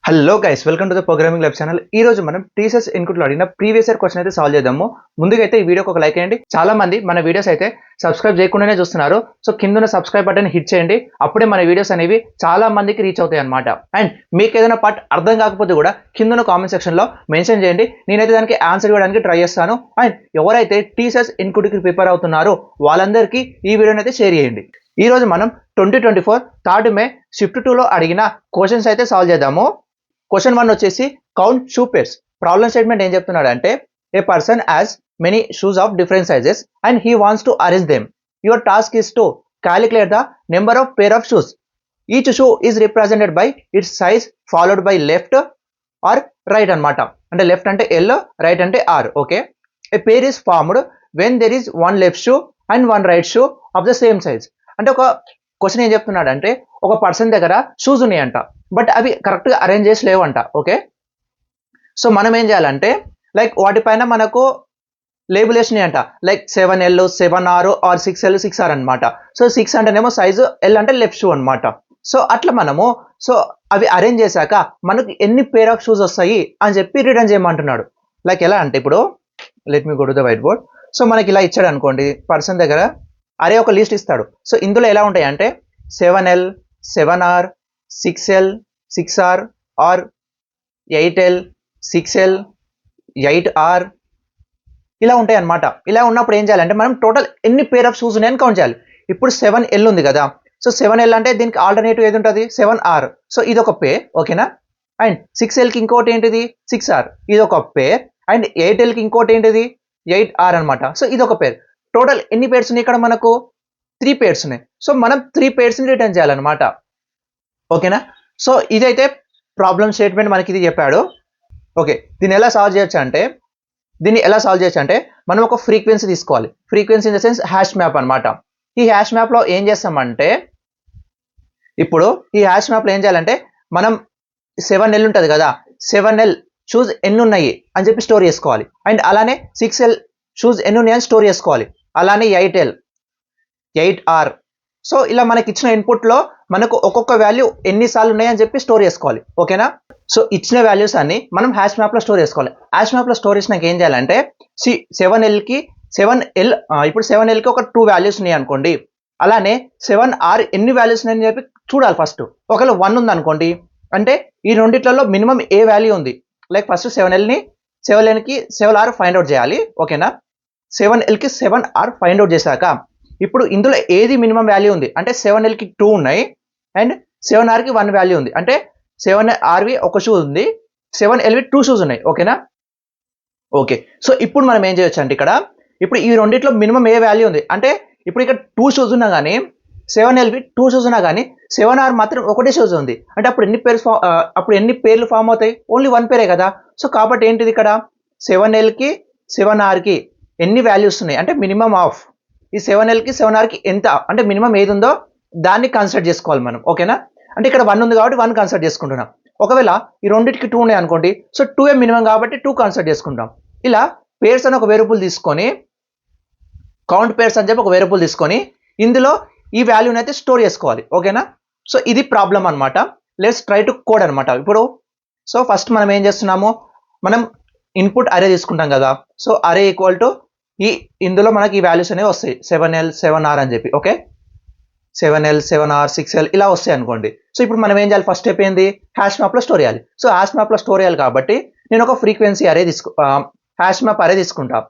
Hello guys, welcome to the programming lab channel. ఈ రోజు మనం టీసీఎస్ ఇన్పుట్ లో అడిగిన ప్రీవియస్ ఇయర్ క్వశ్చన్ అయితే సాల్వ్ చేద్దాము. ముందుగా అయితే ఈ వీడియోకి ఒక లైక్ చేయండి. చాలా మంది మన వీడియోస్ అయితే సబ్స్క్రైబ్ చేయకుండానే చూస్తున్నారు. సో కింద సబ్స్క్రైబ్ బటన్ హిట్ చేయండి. అప్పుడే మన వీడియోస్ అనేవి చాలా మందికి రీచ్ అవుతాయి అనమాట. అండ్ మీకు ఏదైనా పార్ట్ అర్థం కాకపోతే కూడా కింద కామెంట్ సెక్షన్ లో మెన్షన్ చేయండి. నేనైతే దానికి ఆన్సర్ ఇవ్వడానికి ట్రై చేస్తాను. అండ్ ఎవరైతే టీసీఎస్ ఇన్పుట్ కి ప్రిపేర్ అవుతున్నారో వాళ్ళందరికీ ఈ వీడియోని అయితే షేర్ చేయండి. ఈ రోజు మనం 2024 3 మే షిఫ్ట్ 2 లో అడిగిన క్వశ్చన్స్ అయితే సాల్వ్ చేద్దాము. క్వశ్చన్ 1 వచ్చేసి count shoe pairs. Problem statement ఏం చెప్తున్నాడు అంటే a person has many shoes of different sizes and he wants to arrange them. Your task is to calculate the number of pair of shoes. Each shoe is represented by its size followed by left or right అనమాట. అంటే left అంటే L, right అంటే R. Okay, a pair is formed when there is one left shoe and one right shoe of the same size. అంటే ఒక question ఏం చెప్తున్నాడు అంటే ఒక పర్సన్ దగ్గర షూస్ ఉన్నాయంట, బట్ అవి కరెక్ట్గా అరేంజ్ చేసి లేవంట. ఓకే, సో మనం ఏం చేయాలంటే లైక్ వాటిపైన మనకు లేబులేషన్ అంట, like 7L 7R are 6L 6R అనమాట. సో 6 అంటేనేమో సైజు, ఎల్ అంటే లెఫ్ట్ షూ అనమాట. సో అట్లా మనము అవి అరేంజ్ చేశాక మనకు ఎన్ని పేర్ ఆఫ్ షూస్ వస్తాయి అని చెప్పి రిటర్న్ చేయమంటున్నాడు. లైక్ ఎలా అంటే ఇప్పుడు let me go to the white board. So మనకి ఇలా ఇచ్చాడు అనుకోండి, పర్సన్ దగ్గర అరే ఒక లిస్ట్ ఇస్తాడు. సో ఇందులో ఎలా ఉంటాయి అంటే 7L 7R 6L 6R are 8L 6L 8R ఇలా ఉంటాయి అనమాట. ఇలా ఉన్నప్పుడు ఏం చేయాలంటే మనం టోటల్ ఎన్ని పేర్ ఆఫ్ షూస్ ఉన్నాయని కౌంట్ చేయాలి. ఇప్పుడు 7L ఉంది కదా, సో 7L అంటే దీనికి ఆల్టర్నేటివ్ ఏది ఉంటుంది 7R. సో ఇది ఒక పేర్, ఓకేనా. అండ్ 6Lకి ఇంకోటి ఏంటిది 6R, ఇది ఒక పేర్. అండ్ 8Lకి ఇంకోటి ఏంటిది 8R అనమాట. సో ఇది ఒక పేర్. టోటల్ ఎన్ని పేర్స్ ఉన్నాయి ఇక్కడ మనకు 3 పేర్స్ ఉన్నాయి. సో మనం 3 పేర్స్ని రిటర్న్ చేయాలన్నమాట. ఓకేనా. సో ఇదైతే ప్రాబ్లమ్ స్టేట్మెంట్ మనకి ఇది చెప్పాడు. ఓకే, దీన్ని ఎలా సాల్వ్ చేయొచ్చు అంటే మనం ఒక ఫ్రీక్వెన్సీ తీసుకోవాలి. Frequency in the sense hash map అనమాట. ఈ హ్యాష్ మ్యాప్లో ఏం చేస్తామంటే ఇప్పుడు ఈ హ్యాష్ మ్యాప్లో ఏం చేయాలంటే మనం 7L ఉంటుంది కదా, 7L షూస్ ఎన్ని ఉన్నాయి అని చెప్పి స్టోర్ చేసుకోవాలి. అండ్ అలానే 6L షూస్ ఎన్ని ఉన్నాయని స్టోర్ చేసుకోవాలి. అలానే 8L 8R. సో ఇలా మనకి ఇచ్చిన ఇన్పుట్లో మనకు ఒక్కొక్క వాల్యూ ఎన్నిసార్లు ఉన్నాయని చెప్పి స్టోర్ చేసుకోవాలి. ఓకేనా. సో ఇచ్చిన వాల్యూస్ అన్ని మనం హ్యాష్ మ్యాప్లో స్టోర్ చేసుకోవాలి. హ్యాష్ మ్యాప్లో స్టోర్ చేసినాక ఏం చేయాలంటే 7Lకి ఇప్పుడు 7Lకి ఒక 2 వాల్యూస్ ఉన్నాయి అనుకోండి. అలానే 7R ఎన్ని వాల్యూస్ ఉన్నాయని చెప్పి చూడాలి ఫస్ట్. ఒకవేళ 1 ఉంది అనుకోండి, అంటే ఈ రెండిట్లలో మినిమం ఏ వాల్యూ ఉంది. లైక్ ఫస్ట్ 7Lకి 7R ఫైండ్ అవుట్ చేయాలి. ఓకేనా. 7Lకి 7R ఫైండ్ అవుట్ చేశాక ఇప్పుడు ఇందులో ఏది మినిమం వాల్యూ ఉంది అంటే 7Lకి 2 ఉన్నాయి అండ్ 7Rకి 1 వాల్యూ ఉంది. అంటే 7Rవి ఒక షూ ఉంది, 7Lవి 2 షూస్ ఉన్నాయి. ఓకేనా. ఓకే, సో ఇప్పుడు మనం ఏం చేయొచ్చు అంటే ఇప్పుడు ఈ రెండిట్లో మినిమం ఏ వాల్యూ ఉంది అంటే ఇప్పుడు ఇక్కడ 2 షూస్ ఉన్నా కానీ 7Lవి 2 షూస్ ఉన్నా కానీ 7R మాత్రం ఒకటే షూస్ ఉంది. అంటే అప్పుడు ఎన్ని పేర్లు ఫామ్ అవుతాయి, ఓన్లీ 1 పేరే కదా. సో కాబట్టి ఏంటిది ఇక్కడ 7Lకి 7Rకి ఎన్ని వాల్యూస్ ఉన్నాయి అంటే మినిమం ఆఫ్ ఈ 7Lకి 7Rకి ఎంత అంటే మినిమం ఏది ఉందో దాన్ని కన్సిడర్ చేసుకోవాలి మనం. ఓకేనా. అంటే ఇక్కడ 1 ఉంది కాబట్టి 1 కన్సిడర్ చేసుకుంటున్నాం. ఒకవేళ ఈ రెండింటికి 2 ఉన్నాయి అనుకోండి, సో 2 మినిమం కాబట్టి 2 కన్సిడర్ చేసుకుంటాం. ఇలా పేర్స్ అని ఒక వేరియబుల్ తీసుకొని కౌంట్ పేర్స్ అని చెప్పి ఒక వేరియబుల్ తీసుకొని ఇందులో ఈ వాల్యూని అయితే స్టోర్ చేసుకోవాలి. ఓకేనా. సో ఇది ప్రాబ్లం అనమాట. లెట్స్ ట్రై టు కోడ్ అనమాట. ఇప్పుడు సో ఫస్ట్ మనం ఏం చేస్తున్నాము, మనం ఇన్పుట్ అరే తీసుకుంటాం కదా. సో అరే ఈక్వల్ టు ఇందులో మనకి ఈ వాల్యూస్ అనేవి వస్తాయి 7L 7R అని చెప్పి. ఓకే, 7L 7R 6L ఇలా వస్తాయి అనుకోండి. సో ఇప్పుడు మనం ఏం చేయాలి, ఫస్ట్ స్టెప్ ఏంది హ్యాష్ మ్యాప్లో స్టోర్ చేయాలి. సో హ్యాష్ మ్యాప్లో స్టోర్ చేయాలి కాబట్టి నేను ఒక ఫ్రీక్వెన్సీ హ్యాష్ మ్యాప్ అరే తీసుకుంటా.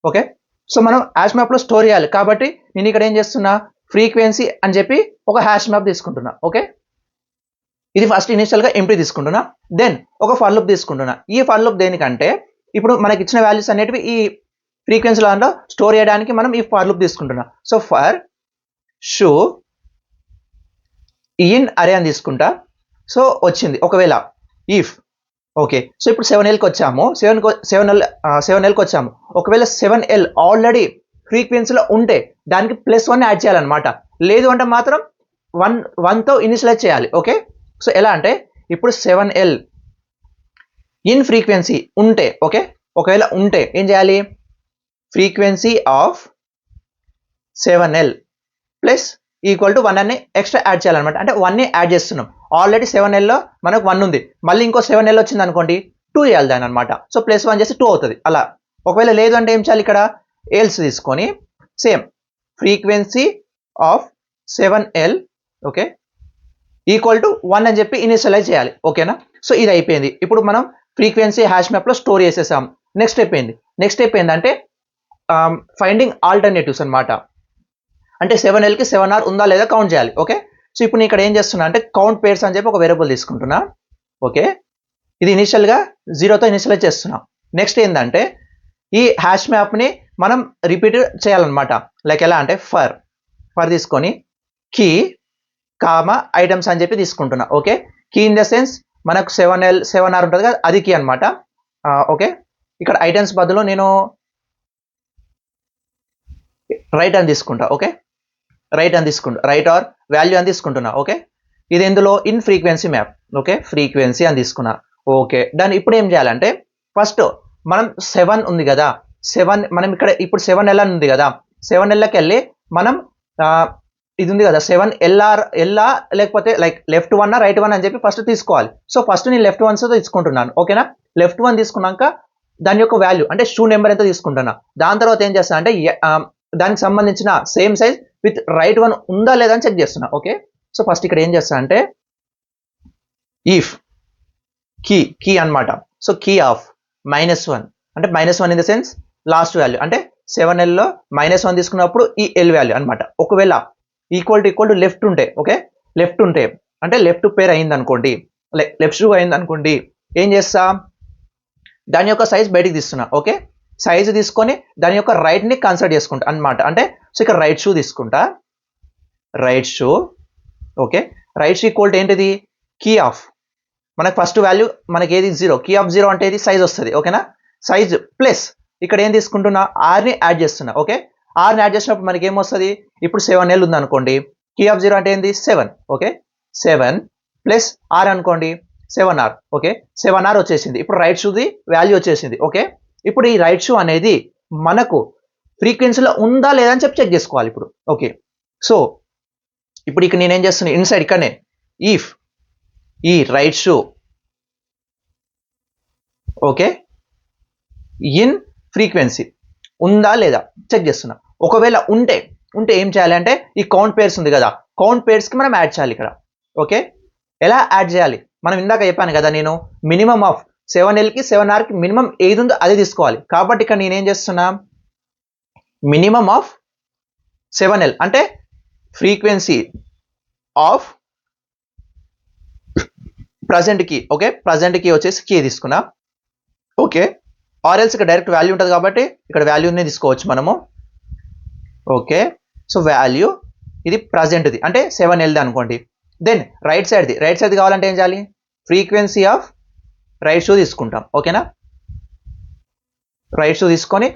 ఓకే, సో మనం హ్యాష్ మ్యాప్లో స్టోర్ చేయాలి కాబట్టి నేను ఇక్కడ ఏం చేస్తున్నా ఫ్రీక్వెన్సీ అని చెప్పి ఒక హ్యాష్ మ్యాప్ తీసుకుంటున్నా. ఓకే, ఇది ఫస్ట్ ఇనిషియల్గా ఎంప్టీ తీసుకుంటున్నా. దెన్ ఒక ఫర్ లూప్ తీసుకుంటున్నా. ఈ ఫర్ లూప్ దేనికంటే ఇప్పుడు మనకి ఇచ్చిన వాల్యూస్ అనేటివి ఈ ఫ్రీక్వెన్సీ లాంట్లో స్టోర్ చేయడానికి మనం ఈ ఫర్ లూప్ తీసుకుంటున్నాం. సో ఫర్ షూ ఇన్ అరే అని తీసుకుంటా. సో వచ్చింది ఒకవేళ ఇఫ్. ఓకే, సో ఇప్పుడు 7Lకి వచ్చాము, 7Lకి వచ్చాము. ఒకవేళ 7L ఆల్రెడీ ఫ్రీక్వెన్సీలో ఉంటే దానికి +1 యాడ్ చేయాలన్నమాట. లేదు అంటే మాత్రం 1తో ఇనిషియలైజ్ చేయాలి. ఓకే, సో ఎలా అంటే ఇప్పుడు 7L ఇన్ ఫ్రీక్వెన్సీ ఉంటే, ఓకే ఒకవేళ ఉంటే ఏం చేయాలి, frequency of 7L plus equal to 1 అని ఎక్స్ట్రా యాడ్ చేయాలన్నమాట. అంటే 1ని యాడ్ చేస్తున్నాం. ఆల్రెడీ 7Lలో మనకు 1 ఉంది. మళ్ళీ ఇంకో 7L వచ్చింది అనుకోండి 2 చేయాలి దాని అనమాట. సో ప్లస్ 1 చేస్తే 2 అవుతుంది. అలా ఒకవేళ లేదు అంటే ఏం చేయాలి, ఇక్కడ ఎల్స్ తీసుకొని same frequency of 7L okay equal to 1 అని చెప్పి ఇనిషియలైజ్ చేయాలి. ఓకేనా? సో ఇది అయిపోయింది. ఇప్పుడు మనం ఫ్రీక్వెన్సీ హ్యాష్ మ్యాప్లో స్టోర్ చేసేసాం. నెక్స్ట్ స్టెప్ ఏంది? నెక్స్ట్ స్టెప్ ఏంటంటే ఫైండింగ్ ఆల్టర్నేటివ్స్ అనమాట. అంటే 7Lకి 7R ఉందా లేదా కౌంట్ చేయాలి. ఓకే, సో ఇప్పుడు నేను ఇక్కడ ఏం చేస్తున్నా అంటే కౌంట్ పేర్స్ అని చెప్పి ఒక వేరియబుల్ తీసుకుంటున్నా. ఓకే, ఇది ఇనిషియల్గా 0తో ఇనిషియలైజ్ చేస్తున్నా. నెక్స్ట్ ఏంటంటే ఈ హ్యాష్ మ్యాప్ని మనం రిపీట్ చేయాలన్నమాట. లైక్ ఎలా అంటే ఫర్ తీసుకొని కీ కామా ఐటమ్స్ అని చెప్పి తీసుకుంటున్నా. Okay, key in the sense మనకు 7L 7R ఉంటుంది కదా, అది కీ అనమాట. ఓకే, ఇక్కడ ఐటమ్స్ బదులు నేను రైట్ అని తీసుకుంటా. ఓకే, రైట్ అని తీసుకుంటా, రైట్ ఆర్ వాల్యూ అని తీసుకుంటున్నా. ఓకే, ఇది ఎందులో in frequency map. Okay, frequency అని తీసుకున్నా. ఓకే, దాన్ని ఇప్పుడు ఏం చేయాలంటే ఫస్ట్ మనం 7 ఉంది కదా, 7 మనం ఇక్కడ ఇప్పుడు 7L అని ఉంది కదా, 7Lకి వెళ్ళి మనం ఇది ఉంది కదా 7LR ఎల్లా లేకపోతే లైక్ లెఫ్ట్ 1 రైట్ 1 అని చెప్పి ఫస్ట్ తీసుకోవాలి. సో ఫస్ట్ నేను లెఫ్ట్ 1 తీసుకుంటున్నాను. ఓకేనా? లెఫ్ట్ 1 తీసుకున్నాక దాని యొక్క వాల్యూ అంటే షూ నెంబర్ ఎంత తీసుకుంటున్నా. దాని తర్వాత ఏం చేస్తున్నా అంటే దానికి సంబంధించిన సేమ్ సైజ్ విత్ రైట్ 1 ఉందా లేదా అని చెక్ చేస్తున్నా. ఓకే, సో ఫస్ట్ ఇక్కడ ఏం చేస్తా అంటే ఇఫ్ కీ అనమాట. సో కీ ఆఫ్ -1 అంటే -1 in the sense last value అంటే 7Lలో -1 తీసుకున్నప్పుడు ఈ L వాల్యూ అనమాట. ఒకవేళ ఈక్వల్ టు లెఫ్ట్ ఉంటే, ఓకే, లెఫ్ట్ ఉంటే అంటే లెఫ్ట్ పేర్ అయింది అనుకోండి, లెఫ్ట్ షూ అయింది అనుకోండి, ఏం చేస్తా దాని యొక్క సైజ్ బయటికి తీస్తున్నా. ఓకే, సైజు తీసుకొని దాని యొక్క రైట్ని కన్సిడర్ చేసుకుంటా అనమాట. అంటే సో ఇక్కడ రైట్ షూ తీసుకుంటా, right shoe. Okay, right shoe equal to ఏంటిది కీ ఆఫ్ మనకు ఫస్ట్ వాల్యూ మనకి ఏది 0, కీ ఆఫ్ 0 అంటే ఇది సైజ్ వస్తుంది. ఓకేనా? సైజ్ ప్లస్ ఇక్కడ ఏం తీసుకుంటున్నా ఆర్ని యాడ్ చేస్తున్నా. ఓకే, ఆర్ని యాడ్ చేసినప్పుడు మనకి ఏమొస్తుంది, ఇప్పుడు 7L ఉంది అనుకోండి, కీ ఆఫ్ 0 అంటే ఏంది 7. ఓకే, 7 ప్లస్ ఆర్ అనుకోండి 7R. ఓకే, 7R వచ్చేసింది. ఇప్పుడు రైట్ షూది వాల్యూ వచ్చేసింది. ఓకే, ఇప్పుడు ఈ రైట్ షూ అనేది మనకు ఫ్రీక్వెన్సీలో ఉందా లేదా అని చెప్పి చెక్ చేసుకోవాలి ఇప్పుడు. ఓకే, సో ఇప్పుడు ఇక్కడ నేనేం చేస్తున్నా ఇన్సైడ్ ఇక్కడనే ఇఫ్ ఈ right shoe okay in frequency ఉందా లేదా చెక్ చేస్తున్నా. ఒకవేళ ఉంటే ఏం చేయాలి అంటే ఈ కౌంట్ పేర్స్ ఉంది కదా, కౌంట్ పేర్స్కి మనం యాడ్ చేయాలి ఇక్కడ. ఓకే, ఎలా యాడ్ చేయాలి? మనం ఇందాక చెప్పాను కదా నేను మినిమం ఆఫ్ 7Lకి 7Rకి మినిమం ఏది ఉందో అది తీసుకోవాలి. కాబట్టి ఇక్కడ నేనేం చేస్తున్నా మినిమం ఆఫ్ 7L అంటే frequency of present key. Okay, present key వచ్చేసి కీ తీసుకున్నా. ఓకే, ఆర్ఎల్స్ ఇక్కడ డైరెక్ట్ వాల్యూ ఉంటుంది కాబట్టి ఇక్కడ వాల్యూని తీసుకోవచ్చు మనము. ఓకే, సో వాల్యూ ఇది ప్రజెంట్ది అంటే 7Lది అనుకోండి. దెన్ రైట్ సైడ్ది కావాలంటే ఏం చేయాలి, ఫ్రీక్వెన్సీ ఆఫ్ రైట్ షూ తీసుకుంటాం. ఓకేనా? రైట్ షూ తీసుకొని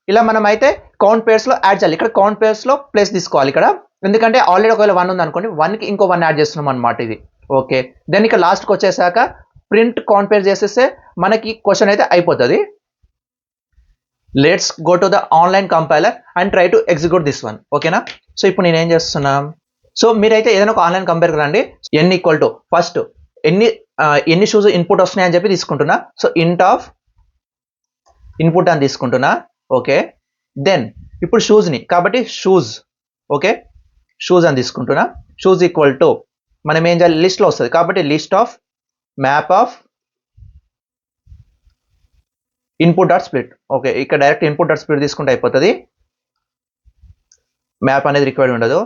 ఇలా మనం అయితే కౌంట్ పేర్స్లో యాడ్ చేయాలి. ఇక్కడ కౌంట్ పేర్స్లో ప్లస్ తీసుకోవాలి ఇక్కడ, ఎందుకంటే ఆల్రెడీ ఒకవేళ 1 ఉంది అనుకోండి, 1కి ఇంకో 1 యాడ్ చేస్తున్నాం అనమాట ఇది. ఓకే, దెన్ ఇక్కడ లాస్ట్కి వచ్చేసాక ప్రింట్ కౌంట్ పేర్ చేసేస్తే మనకి క్వశ్చన్ అయితే అయిపోతుంది. Let's go to the online compiler and try to execute this one. ఓకేనా? సో ఇప్పుడు నేను ఏం చేస్తున్నా, సో మీరైతే ఏదైనా ఒక ఆన్లైన్ కంపేర్కి రండి. n ఈక్వల్ టు ఫస్ట్ ఎన్ని షూస్ ఇన్పుట్ వస్తున్నాయి అని చెప్పి తీసుకుంటున్నా. సో ఇంట్ ఆఫ్ ఇన్పుట్ అని తీసుకుంటున్నా. ఓకే, దెన్ ఇప్పుడు షూస్ని కాబట్టి షూస్. ఓకే, షూస్ అని తీసుకుంటున్నా. షూస్ ఈక్వల్ టు మనం ఏం చేయాలి, లిస్ట్లో వస్తుంది కాబట్టి list of map of input dot split. Okay, ఇక్కడ డైరెక్ట్ ఇన్పుట్ డాట్ స్ప్లిట్ తీసుకుంటే అయిపోతుంది, మ్యాప్ అనేది రిక్వైర్డ్ ఉండదు.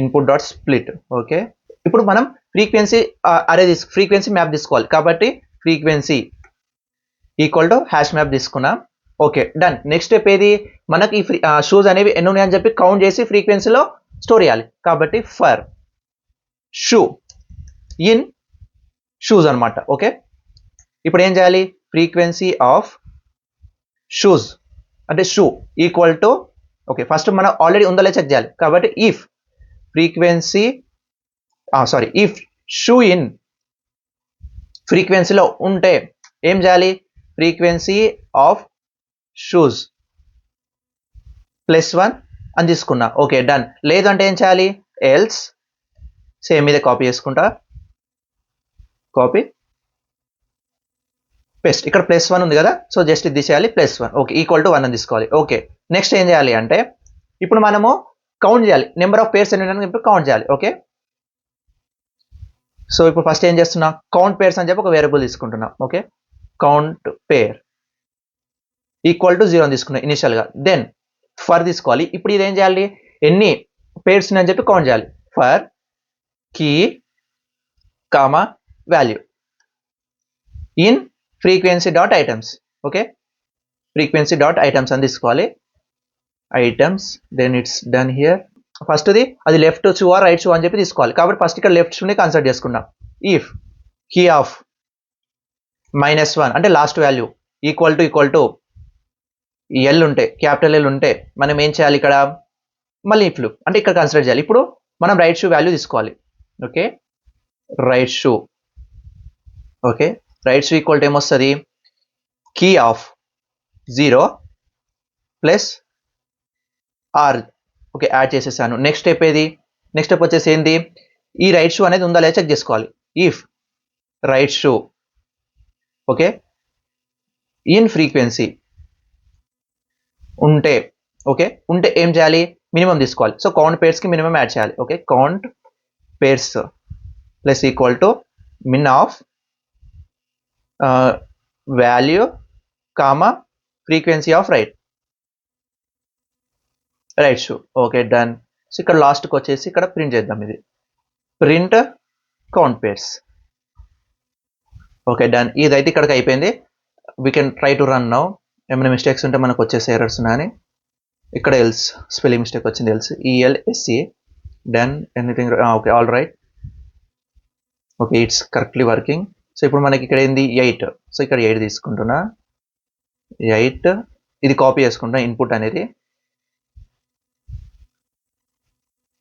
Input dot split. ఓకే, ఇప్పుడు మనం ఫ్రీక్వెన్సీ ఫ్రీక్వెన్సీ మ్యాప్ తీసుకోవాలి కాబట్టి frequency equal to hash map తీసుకున్నా. Okay, done. నెక్స్ట్ స్టెప్ ఏది, మనకి ఈ షూస్ అనేవి ఎన్ని ఉన్నాయని చెప్పి కౌంట్ చేసి ఫ్రీక్వెన్సీలో స్టోర్ చేయాలి. కాబట్టి ఫర్ షూ ఇన్ షూస్ అనమాట. ఓకే, ఇప్పుడు ఏం చేయాలి, ఫ్రీక్వెన్సీ ఆఫ్ షూస్ అంటే shoe equal to okay first మనం ఆల్రెడీ ఉందో చెక్ చేయాలి కాబట్టి if frequency if shoe in ఫ్రీక్వెన్సీలో ఉంటే ఏం చేయాలి, ఫ్రీక్వెన్సీ ఆఫ్ షూస్ +1 అని తీసుకున్నా. Okay done. లేదు అంటే ఏం చేయాలి? ఎల్స్ సేమ్ ఇదే కాపీ చేసుకుంటా, కాపీ పేస్ట్. ఇక్కడ +1 ఉంది కదా, సో జస్ట్ ఇది తీసేయాలి, +1. ఓకే ఈక్వల్ టు 1 అని తీసుకోవాలి. ఓకే నెక్స్ట్ ఏం చేయాలి అంటే ఇప్పుడు మనము కౌంట్ చేయాలి, నెంబర్ ఆఫ్ పేర్స్ ఎన్ని ఉన్నాయని ఇప్పుడు కౌంట్ చేయాలి. ఓకే సో ఇప్పుడు ఫస్ట్ ఏం చేస్తున్నా, కౌంట్ పేర్స్ అని చెప్పి ఒక వేరియబుల్ తీసుకుంటున్నా. Okay count pair equal to 0 అని తీసుకున్నా ఇనిషియల్గా. దెన్ ఫర్ తీసుకోవాలి. ఇప్పుడు ఇది ఏం చేయాలి, ఎన్ని పేర్స్ అని చెప్పి కౌంట్ చేయాలి. For key comma value in frequency dot items. Okay frequency dot items అని తీసుకోవాలి. Items then it's done here. ఫస్ట్ది అది left shoe or right shoe అని చెప్పి తీసుకోవాలి. కాబట్టి ఫస్ట్ ఇక్కడ లెఫ్ట్ షూని కన్సిడర్ చేసుకున్నాం. ఇఫ్ కీ ఆఫ్ -1 అంటే last value equal to L ఉంటే, క్యాపిటల్ ఎల్ ఉంటే మనం ఏం చేయాలి ఇక్కడ, మళ్ళీ ఇఫ్ లూప్ అంటే ఇక్కడ కన్సిడర్ చేయాలి. ఇప్పుడు మనం రైట్ షూ వాల్యూ తీసుకోవాలి. Okay right shoe. Okay right shoe equal to ఏమొస్తుంది, key of 0 plus r. Okay add చేసేసాను. నెక్స్ట్ స్టెప్ ఏది, నెక్స్ట్ స్టెప్ వచ్చేసి ఏంది, ఈ రైట్ షూ అనేది ఉందా లేదా చెక్ చేసుకోవాలి. If right shoe okay in frequency ఉంటే, ఓకే ఉంటే ఏం చేయాలి, మినిమం తీసుకోవాలి. సో కౌంట్ పేర్స్కి మినిమం యాడ్ చేయాలి. Okay count pairs plus equal to min of value comma frequency of right shoe. Okay done. So ఇక్కడ లాస్ట్కి వచ్చేసి ఇక్కడ ప్రింట్ చేద్దాం, ఇది print count pairs. Okay done. ఇదైతే ఇక్కడికి అయిపోయింది. We can try to run now. ఏమైనా మిస్టేక్స్ ఉంటే మనకు వచ్చేసి ఎర్రర్స్ ఉన్నాయని. ఇక్కడ ఎల్స్ స్పెల్లింగ్ మిస్టేక్ వచ్చింది, else ELSE. Done anything. Okay all right. Okay it's correctly working. So ఇప్పుడు మనకి ఇక్కడ ఏంది 8. సో ఇక్కడ 8 తీసుకుంటున్నా, 8 ఇది కాపీ చేసుకుంటా ఇన్పుట్ అనేది,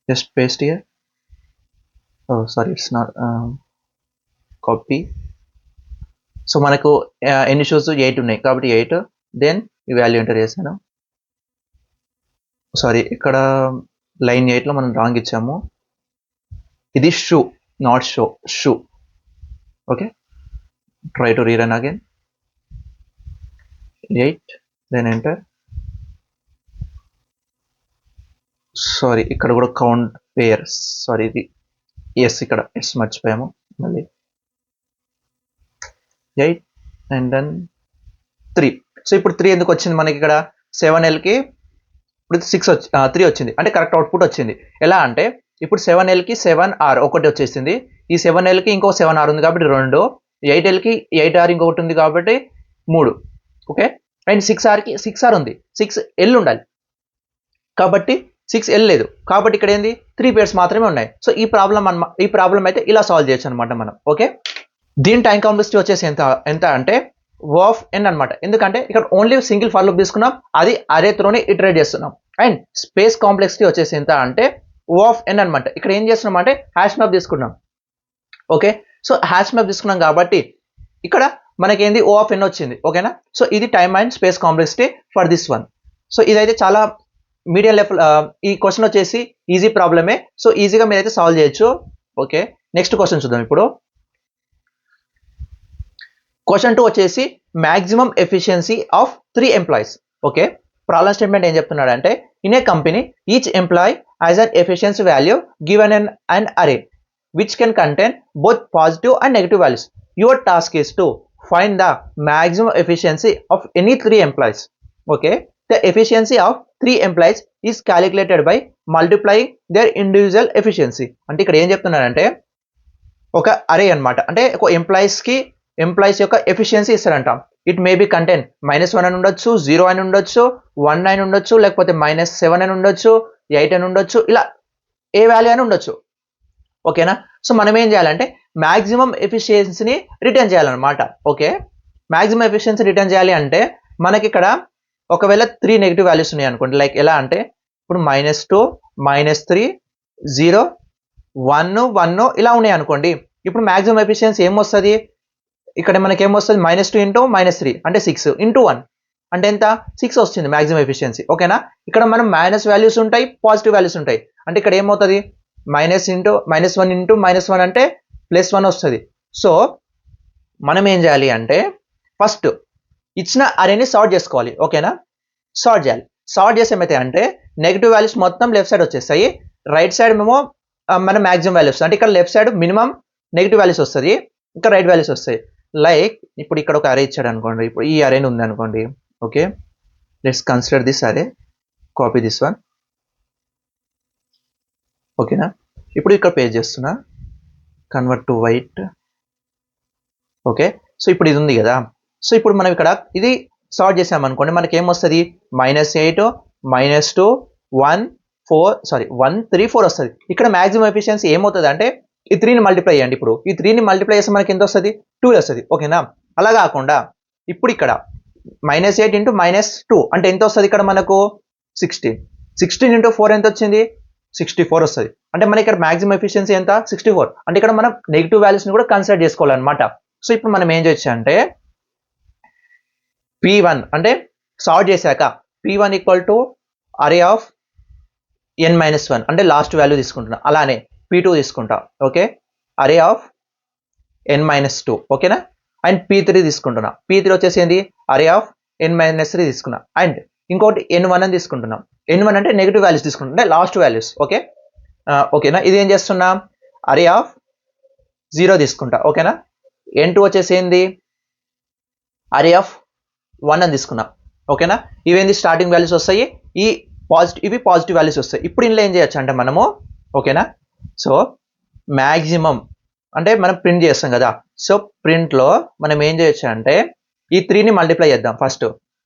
just paste here. Sorry it's not copy. So మనకు ఎన్ని షూస్ 8 ఉన్నాయి కాబట్టి 8. దెన్ ఈ వాల్యూ ఎంటర్ చేశాను. సారీ ఇక్కడ లైన్ 8లో మనం రాంగ్ ఇచ్చాము, ఇది shoe not show, shoe. Okay try to rerun again. 8 then enter. Sorry ఇక్కడ కూడా కౌంట్ పేర్, సారీ ఇది ఎస్, ఇక్కడ ఎస్ మర్చిపోయాము మళ్ళీ. 8 అండ్ దెన్ 3. సో ఇప్పుడు 3 ఎందుకు వచ్చింది మనకి ఇక్కడ, 7Lకి ఇప్పుడు 3 వచ్చింది అంటే కరెక్ట్ అవుట్పుట్ వచ్చింది. ఎలా అంటే ఇప్పుడు 7Lకి 7R ఒకటి వచ్చేసింది, ఈ 7Lకి ఇంకో 7R ఉంది కాబట్టి 2, 8Lకి 8R ఇంకొకటి ఉంది కాబట్టి 3. ఓకే అండ్ 6Rకి 6R ఉంది, 6L ఉండాలి కాబట్టి 6L లేదు కాబట్టి ఇక్కడ ఏంది 3 పేర్స్ మాత్రమే ఉన్నాయి. సో ఈ ప్రాబ్లం అయితే ఇలా సాల్వ్ చేయొచ్చు అనమాట మనం. ఓకే దీని టైం కాంప్లెక్సిటీ వచ్చేసి ఎంత అంటే O(n) అనమాట. ఎందుకంటే ఇక్కడ ఓన్లీ సింగిల్ ఫర్ లూప్ తీసుకున్నాం, అది అరే త్రోని ఇటరేట్ చేస్తున్నాం. అండ్ స్పేస్ కాంప్లెక్సిటీ వచ్చేసి ఎంత అంటే O(n) అనమాట. ఇక్కడ ఏం చేస్తున్నాం అంటే హ్యాష్ మ్యాప్ తీసుకున్నాం. ఓకే సో హ్యాష్ మ్యాప్ తీసుకున్నాం కాబట్టి ఇక్కడ మనకేంది O(n) వచ్చింది. ఓకేనా. సో ఇది time and space complexity for this one. So ఇదైతే చాలా మీడియం లెవెల్. ఈ క్వశ్చన్ వచ్చేసి ఈజీ ప్రాబ్లమే, సో ఈజీగా మీరైతే సాల్వ్ చేయొచ్చు. ఓకే నెక్స్ట్ క్వశ్చన్ చూద్దాం ఇప్పుడు. క్వశ్చన్ 2 వచ్చేసి maximum efficiency of 3 employees. Okay problem statement ఏం చెప్తున్నాడు అంటే in a company each employee has an efficiency value given an array which can contain both positive and negative values. Your task is to find the maximum efficiency of any 3 employees. Okay the efficiency of 3 employees is calculated by multiplying their individual efficiency. అంటే ఇక్కడ ఏం చెప్తున్నాడంటే ఒక అరే అన్నమాట, అంటే ఒక employees యొక్క ఎఫిషియన్సీ ఇస్తారంట. ఇట్ మే బి కంటెంట్ -1 అని ఉండొచ్చు, 0 అని ఉండొచ్చు, 1 అని ఉండొచ్చు, లేకపోతే -7 అని ఉండొచ్చు, 8 అని ఉండొచ్చు, ఇలా ఏ వాల్యూ అని ఉండొచ్చు. ఓకేనా. సో మనం ఏం చేయాలంటే మ్యాక్సిమం ఎఫిషియన్సీని రిటర్న్ చేయాలన్నమాట. ఓకే మ్యాక్సిమం ఎఫిషియన్సీ రిటర్న్ చేయాలి అంటే మనకి ఇక్కడ ఒకవేళ 3 నెగిటివ్ వాల్యూస్ ఉన్నాయి అనుకోండి, లైక్ ఎలా అంటే ఇప్పుడు -2, -3, 0, 1, 1 ఇలా ఉన్నాయి అనుకోండి. ఇప్పుడు మ్యాక్సిమం ఎఫిషియన్సీ ఏమొస్తుంది, ఇక్కడ మనకి ఏమొస్తుంది -2 × -3 అంటే 6 × 1 అంటే ఎంత 6 వస్తుంది మ్యాక్సిమం ఎఫిషియన్సీ. ఓకేనా, ఇక్కడ మనం మైనస్ వాల్యూస్ ఉంటాయి, పాజిటివ్ వాల్యూస్ ఉంటాయి. అంటే ఇక్కడ ఏమవుతుంది, -1 ఇంటూ -1 అంటే +1 వస్తుంది. సో మనం ఏం చేయాలి అంటే ఫస్ట్ ఇచ్చిన అరేని సార్ట్ చేసుకోవాలి. ఓకేనా, సార్ట్ చేయాలి. సార్ట్ చేసి ఏమైతే అంటే నెగిటివ్ వాల్యూస్ మొత్తం లెఫ్ట్ సైడ్ వచ్చేస్తాయి, రైట్ సైడ్ మేము మన మ్యాక్సిమం వాల్యూస్. అంటే ఇక్కడ left side minimum negative values వస్తుంది, ఇంకా రైట్ వాల్యూస్ వస్తాయి. లైక్ ఇప్పుడు ఇక్కడ ఒక అరే ఇచ్చాడు అనుకోండి, ఇప్పుడు ఈ అరేని ఉంది అనుకోండి. ఓకే, లెట్స్ కన్సిడర్ దిస్ అరే, కాపీ దిస్ వన్. ఓకేనా, ఇప్పుడు ఇక్కడ పేస్ట్ చేస్తున్నా, convert to white. Okay, so ఇప్పుడు ఇది ఉంది కదా. సో ఇప్పుడు మనం ఇక్కడ ఇది సార్ట్ చేసామనుకోండి, మనకి ఏమొస్తుంది, -8 -2 1 3 4 వస్తుంది. ఇక్కడ మ్యాక్సిమం ఎఫిషియన్సీ ఏమవుతుంది అంటే ఈ 3ని మల్టిప్లై చేయండి. ఇప్పుడు ఈ 3ని మల్టిప్లై చేస్తే మనకి ఎంత వస్తుంది, 2 వస్తుంది. ఓకేనా, అలా కాకుండా ఇప్పుడు ఇక్కడ -8 ఇంటూ -2 అంటే ఎంత వస్తుంది, ఇక్కడ మనకు 16 ఇంటూ 4 ఎంత వచ్చింది, 64 వస్తుంది. అంటే మనకి ఇక్కడ మ్యాక్సిమం ఎఫిషియన్సీ ఎంత, 64. అంటే ఇక్కడ మనం నెగిటివ్ వాల్యూస్ని కూడా కన్సిడర్ చేసుకోవాలన్నమాట. సో ఇప్పుడు మనం ఏం చేయొచ్చు అంటే P1 అంటే సార్ట్ చేశాక P1 = అరే ఆఫ్ n-1 అంటే లాస్ట్ వాల్యూ తీసుకుంటున్నా. అలానే P2 తీసుకుంటా. ఓకే, అరే ఆఫ్ n-2. ఓకేనా, అండ్ P3 తీసుకుంటున్నా. P3 వచ్చేసి ఏంది, అరే ఆఫ్ n-3 తీసుకున్నా. అండ్ ఇంకోటి n1 అని తీసుకుంటున్నాం. n1 అంటే నెగిటివ్ వాల్యూస్ తీసుకుంటున్నా, అంటే లాస్ట్ వాల్యూస్. ఓకే, ఓకేనా, ఇది ఏం చేస్తున్నా, అరే ఆఫ్ 0 తీసుకుంటా. ఓకేనా, n2 వచ్చేసి ఏంది, అరే ఆఫ్ 1 అని తీసుకున్నా. ఓకేనా, ఇవేంది స్టార్టింగ్ వాల్యూస్ వస్తాయి, ఇవి పాజిటివ్ వాల్యూస్ వస్తాయి. ఇప్పుడు ఇందులో ఏం చేయొచ్చు అంటే మనము, ఓకేనా, సో మ్యాక్సిమం అంటే మనం ప్రింట్ చేస్తాం కదా. సో ప్రింట్లో మనం ఏం చేయొచ్చు అంటే ఈ 3ని మల్టిప్లై చేద్దాం. ఫస్ట్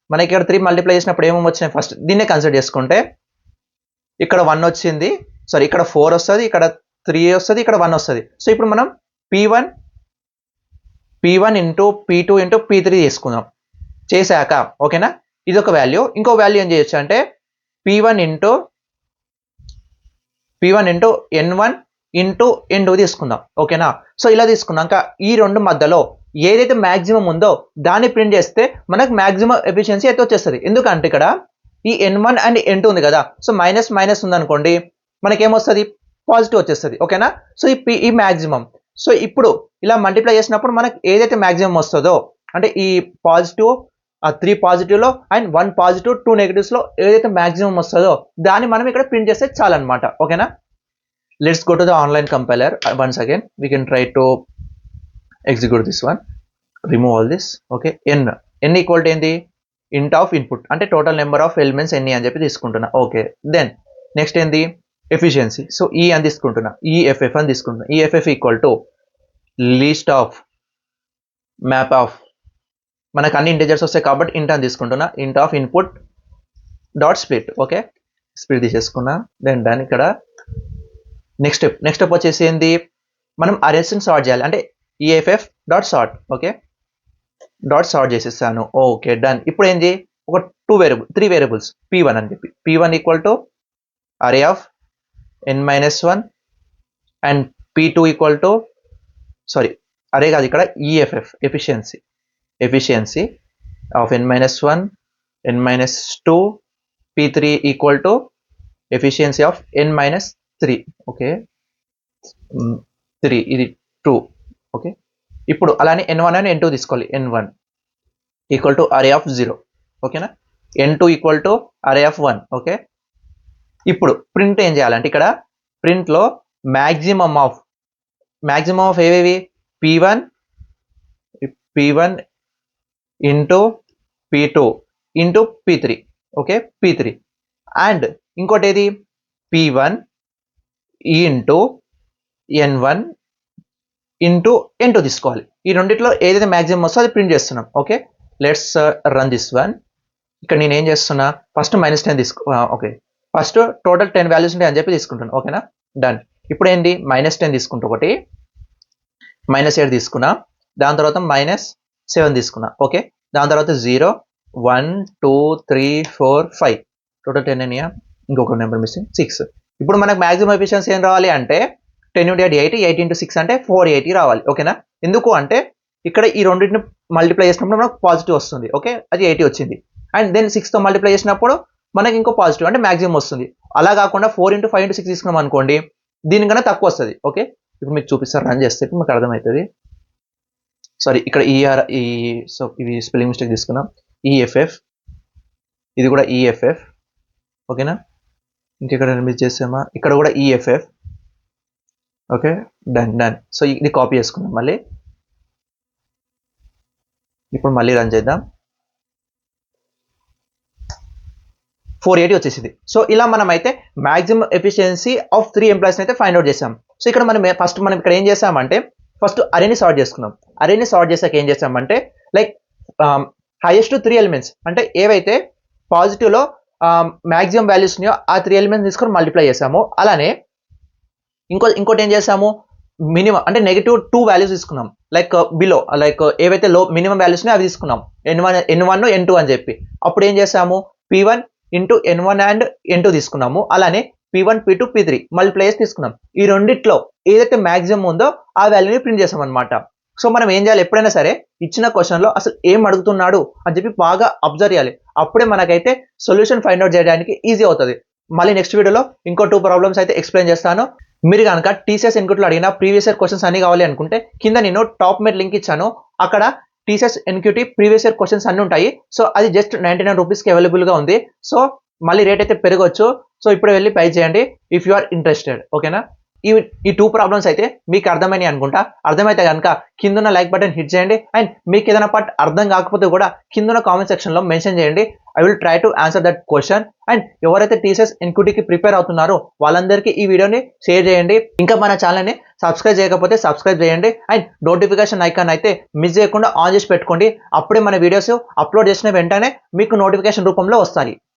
మనకి ఇక్కడ 3 మల్టిప్లై చేసినప్పుడు ఏమేమి వచ్చినాయి, ఫస్ట్ దీన్నే కన్సిడర్ చేసుకుంటే ఇక్కడ 1 వచ్చింది, ఇక్కడ 4 వస్తుంది, ఇక్కడ 3 వస్తుంది, ఇక్కడ 1 వస్తుంది. సో ఇప్పుడు మనం P1 into P2 into P3 తీసుకుందాం చేశాక. ఓకేనా, ఇది ఒక వాల్యూ. ఇంకో వాల్యూ ఏం చేయొచ్చు అంటే P1 into n1 into n2 తీసుకుందాం. ఓకేనా, సో ఇలా తీసుకున్నాక ఈ రెండు మధ్యలో ఏదైతే మ్యాక్సిమం ఉందో దాన్ని ప్రింట్ చేస్తే మనకు మ్యాక్సిమం ఎఫిషియన్సీ అయితే వచ్చేస్తుంది. ఎందుకంటే ఇక్కడ ఈ n1 అండ్ n2 ఉంది కదా, సో మైనస్ ఉందనుకోండి, మనకేమొస్తుంది, పాజిటివ్ వచ్చేస్తుంది. ఓకేనా, సో ఈ మ్యాక్సిమం. సో ఇప్పుడు ఇలా మల్టిప్లై చేసినప్పుడు మనకు ఏదైతే మ్యాక్సిమం వస్తుందో, అంటే ఈ పాజిటివ్ 3 పాజిటివ్లో అండ్ 1 పాజిటివ్ 2 నెగిటివ్స్లో ఏదైతే మ్యాక్సిమం వస్తుందో దాన్ని మనం ఇక్కడ ప్రింట్ చేస్తే చాలన్నమాట. ఓకేనా, let's go to the online compiler once again. We can try to execute this one, remove all this. Okay, n equal to ఏంది, ఇంట్ ఆఫ్ ఇన్పుట్ అంటే టోటల్ నెంబర్ ఆఫ్ ఎలిమెంట్స్ ఎన్ని అని చెప్పి తీసుకుంటున్నా. ఓకే, దెన్ నెక్స్ట్ ఏంది, efficiency. So ఈ అని తీసుకుంటున్నా, EFF అని తీసుకుంటున్నా. EFF equal to least of map of, మనకు అన్ని ఇంటిజర్స్ వస్తాయి కాబట్టి ఇంట్ అని తీసుకుంటున్నా, ఇంట్ of input dot split. Okay, split తీసేసుకున్నా. Then done. ఇక్కడ నెక్స్ట్ స్టెప్ వచ్చేసి ఏంది, మనం అరేస్ని సార్ట్ చేయాలి. అంటే EFF dot sort. Okay, dot sort చేసేసాను. Okay, done. ఇప్పుడు ఏంది, ఒక 3 వేరియబుల్స్ P1 అని చెప్పి, P1 equal to array of n-1 and P2 equal to array కాదు, ఇక్కడ EFF efficiency of n-1 n-2 P3 equal to efficiency of n-3. Okay, 3 ఇది 2. Okay, ఇప్పుడు అలానే n1 అని n2 తీసుకోవాలి. n1 equal to array of 0. ఓకేనా, n2 equal to array of 1. Okay, ఇప్పుడు print ఏం చేయాలంటే ఇక్కడ ప్రింట్లో మ్యాక్సిమం ఆఫ్ ఏవేవి, P1 into P2 into P3. Okay, P3 and ఇంకోటి ఏది, P1 into n1 into n2 తీసుకోవాలి. ఈ రెండిట్లో ఏదైతే మ్యాక్సిమం వస్తుందో అది ప్రింట్ చేస్తున్నాం. Okay, let's run this one. ఇక్కడ నేను ఏం చేస్తున్నా, ఫస్ట్ -10 తీసుకో. ఓకే, ఫస్ట్ టోటల్ 10 వాల్యూస్ ఉంటాయి అని చెప్పి తీసుకుంటాను. ఓకేనా, డన్. ఇప్పుడు ఏంటి, -10 తీసుకుంటా, ఒకటి -8 తీసుకున్నా, దాని తర్వాత -7 తీసుకున్నా. ఓకే, దాని తర్వాత 0 1 2 3 4 5 టోటల్ 10 అయినాయా, ఇంకొక నెంబర్ మిస్సింగ్ 6. ఇప్పుడు మనకు మ్యాక్సిమం ఎఫిషియన్సీ ఏం రావాలి అంటే 10 × 8 8 × 6 అంటే 480 రావాలి. ఓకేనా, ఎందుకు అంటే ఇక్కడ ఈ రెండింటిని మల్టిప్లై చేసినప్పుడు మనకు పాజిటివ్ వస్తుంది. ఓకే, అది 80 వచ్చింది. అండ్ దెన్ 6తో మల్టిప్లై చేసినప్పుడు మనకి ఇంకో పాజిటివ్ అంటే మ్యాక్సిమం వస్తుంది. అలా కాకుండా 4 ఇంటూ 5 ఇంటూ 6 తీసుకున్నాం అనుకోండి దీనికన్నా తక్కువ వస్తుంది. ఓకే, ఇప్పుడు మీకు చూపిస్తారు, రన్ చేస్తే మీకు అర్థమవుతుంది. సారీ, ఇక్కడ సో ఇవి స్పెల్లింగ్ మిస్టేక్ తీసుకున్నాం. ఈఎఫ్ఎఫ్, ఇది కూడా ఈఎఫ్ఎఫ్. ఓకేనా, ఇంకెక్కడ మిస్ చేసామా, ఇక్కడ కూడా ఈఎఫ్ఎఫ్. Okay, done. సో ఇది కాపీ చేసుకుందాం మళ్ళీ. ఇప్పుడు మళ్ళీ రన్ చేద్దాం. 480 వచ్చేసింది. సో ఇలా మనం అయితే మాక్సిమం ఎఫిషియన్సీ ఆఫ్ 3 ఎంప్లాయీస్ అయితే ఫైండ్ అవుట్ చేసాం. సో ఇక్కడ మనం ఇక్కడ ఏం చేసామంటే ఫస్ట్ అరేని సార్ట్ చేసుకున్నాం. అరేని సార్ట్ చేసాక ఏం చేసామంటే లైక్ హైయెస్ట్ 3 ఎలిమెంట్స్ అంటే ఏవైతే పాజిటివ్లో మాక్సిమం వాల్యూస్ ఉన్నాయో ఆ 3 ఎలిమెంట్స్ తీసుకొని మల్టిప్లై చేసాము. అలానే ఇంకోటి ఏం చేసాము, మినిమం అంటే -2 వాల్యూస్ తీసుకున్నాం. లైక్ బిలో లైక్ ఏవైతే లో మినిమం వాల్యూస్ ఉన్నాయో అవి తీసుకున్నాం, n1 n2 అని చెప్పి. అప్పుడు ఏం చేసాము, p1 into n1 and n2 తీసుకున్నాము. అలానే p1 p2 p3 మల్టిప్లైస్ తీసుకున్నాం. ఈ రెండిట్లో ఏదైతే మాక్సిమం ఉందో ఆ వాల్యూని ప్రింట్ చేసాం అనమాట. సో మనం ఏం చేయాలి, ఎప్పుడైనా సరే ఇచ్చిన క్వశ్చన్లో అసలు ఏం అడుగుతున్నాడు అని చెప్పి బాగా అబ్జర్వ్ చేయాలి. అప్పుడే మనకైతే సొల్యూషన్ ఫైండ్ అవుట్ చేయడానికి ఈజీ అవుతుంది. మళ్ళీ నెక్స్ట్ వీడియోలో ఇంకో 2 ప్రాబ్లమ్స్ అయితే ఎక్స్ప్లెయిన్ చేస్తాను. మీరు కనుక టీసీఎస్ ఎన్క్యూటీలో అడిగిన ప్రీవియస్ ఇయర్ క్వశ్చన్స్ అన్ని కావాలి అనుకుంటే కింద నేను టాప్ మేట్ లింక్ ఇచ్చాను. అక్కడ TCS NQT previous year questions అన్ని ఉంటాయి. సో అది జస్ట్ 99 రూపీస్కి అవైలబుల్గా ఉంది. సో మళ్ళీ రేట్ అయితే పెరగవచ్చు. సో ఇప్పుడు వెళ్ళి పై చేయండి ఇఫ్ యు ఆర్ ఇంట్రెస్టెడ్. ఓకేనా, ఈ 2 ప్రాబ్లమ్స్ అయితే మీకు అర్థమైనాయి అనుకుంటా. అర్థమైతే కనుక కింద లైక్ బటన్ హిట్ చేయండి. అండ్ మీకు ఏదైనా పార్ట్ అర్థం కాకపోతే కూడా కింద కామెంట్ సెక్షన్లో మెన్షన్ చేయండి. I will try to answer that question. And ఎవరైతే టీసీఎస్ ఎన్క్యూటీకి ప్రిపేర్ అవుతున్నారో వాళ్ళందరికీ ఈ వీడియోని షేర్ చేయండి. ఇంకా మన ఛానల్ని సబ్స్క్రైబ్ చేయకపోతే సబ్స్క్రైబ్ చేయండి. అండ్ నోటిఫికేషన్ ఐకాన్ అయితే మిస్ చేయకుండా ఆన్ చేసి పెట్టుకోండి. అప్పుడే మన వీడియోస్ అప్లోడ్ చేసిన వెంటనే మీకు నోటిఫికేషన్ రూపంలో వస్తాయి.